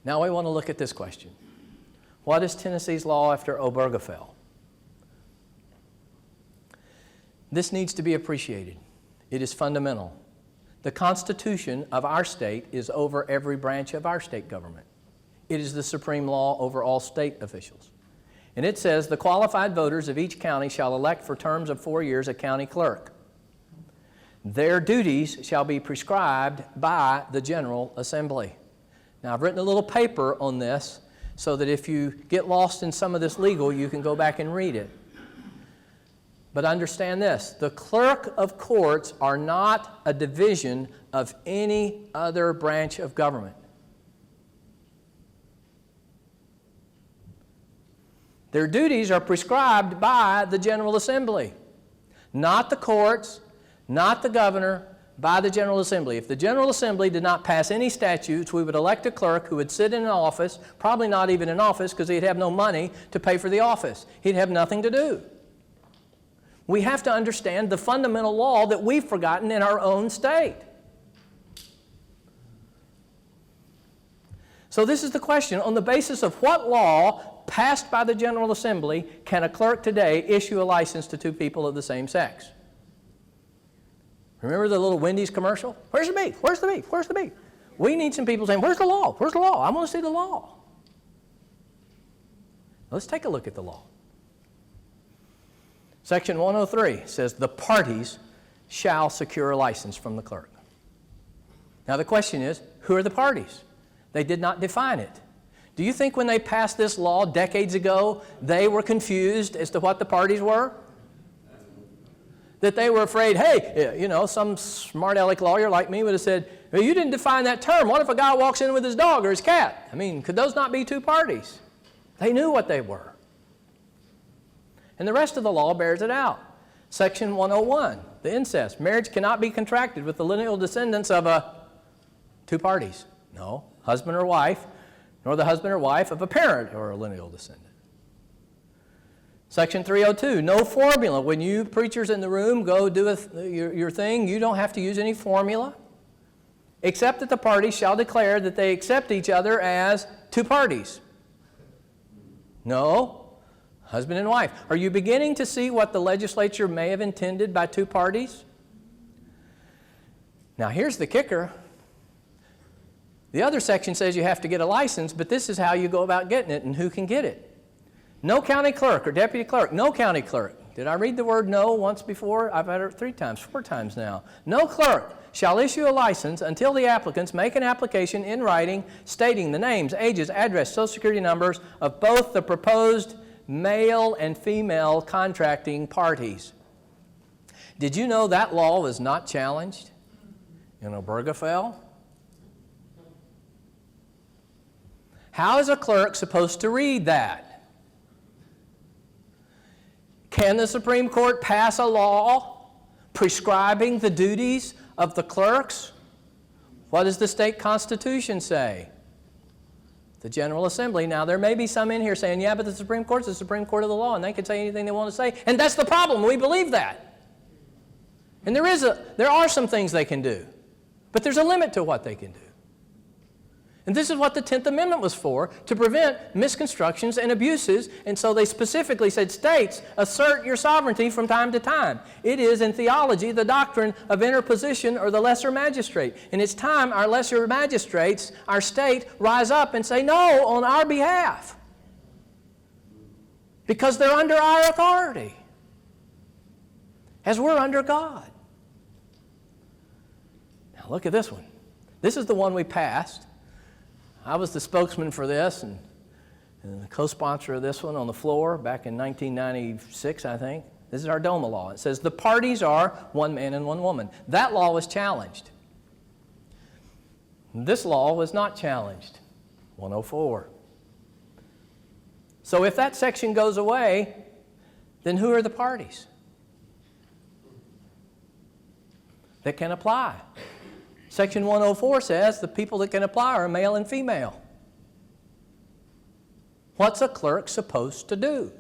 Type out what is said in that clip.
Now we want to look at this question. What is Tennessee's law after Obergefell? This needs to be appreciated. It is fundamental. The Constitution of our state is over every branch of our state government. It is the supreme law over all state officials. And it says, the qualified voters of each county shall elect for terms of 4 years a county clerk. Their duties shall be prescribed by the General Assembly. Now, I've written a little paper on this so that if you get lost in some of this legal, you can go back and read it. But understand this, the Clerk of Courts are not a division of any other branch of government. Their duties are prescribed by the General Assembly, not the courts, not the governor, by the General Assembly. If the General Assembly did not pass any statutes, we would elect a clerk who would sit in an office, probably not even in office because he'd have no money to pay for the office. He'd have nothing to do. We have to understand the fundamental law that we've forgotten in our own state. So this is the question. On the basis of what law passed by the General Assembly can a clerk today issue a license to two people of the same sex? Remember the little Wendy's commercial? Where's the beef? Where's the beef? Where's the beef? We need some people saying, where's the law? Where's the law? I want to see the law. Let's take a look at the law. Section 103 says the parties shall secure a license from the clerk. Now the question is, who are the parties? They did not define it. Do you think when they passed this law decades ago, they were confused as to what the parties were? That they were afraid, hey, you know, some smart aleck lawyer like me would have said, well, you didn't define that term. What if a guy walks in with his dog or his cat? I mean, could those not be two parties? They knew what they were. And the rest of the law bears it out. Section 101, the incest. Marriage cannot be contracted with the lineal descendants of two parties. No, husband or wife, nor the husband or wife of a parent or a lineal descendant. Section 302, no formula. When you preachers in the room go do your thing, you don't have to use any formula, except that the parties shall declare that they accept each other as two parties. No. Husband and wife. Are you beginning to see what the legislature may have intended by two parties? Now here's the kicker. The other section says you have to get a license, but this is how you go about getting it and who can get it. No county clerk or deputy clerk. No county clerk. Did I read the word no once before? I've had it 3 times, 4 times now. No clerk shall issue a license until the applicants make an application in writing stating the names, ages, address, social security numbers of both the proposed male and female contracting parties. Did you know that law was not challenged in Obergefell? How is a clerk supposed to read that? Can the Supreme Court pass a law prescribing the duties of the clerks? What does the state constitution say? The General Assembly. Now, there may be some in here saying, yeah, but the Supreme Court's the Supreme Court of the law, and they can say anything they want to say. And that's the problem. We believe that. And there are some things they can do. But there's a limit to what they can do. And this is what the 10th Amendment was for, to prevent misconstructions and abuses. And so they specifically said, states, assert your sovereignty from time to time. It is, in theology, the doctrine of interposition or the lesser magistrate. And it's time our lesser magistrates, our state, rise up and say no on our behalf. Because they're under our authority, as we're under God. Now look at this one. This is the one we passed. I was the spokesman for this and the co-sponsor of this one on the floor back in 1996, I think. This is our DOMA law. It says the parties are one man and one woman. That law was challenged. This law was not challenged. 104. So if that section goes away, then who are the parties that can apply? Section 104 says the people that can apply are male and female. What's a clerk supposed to do?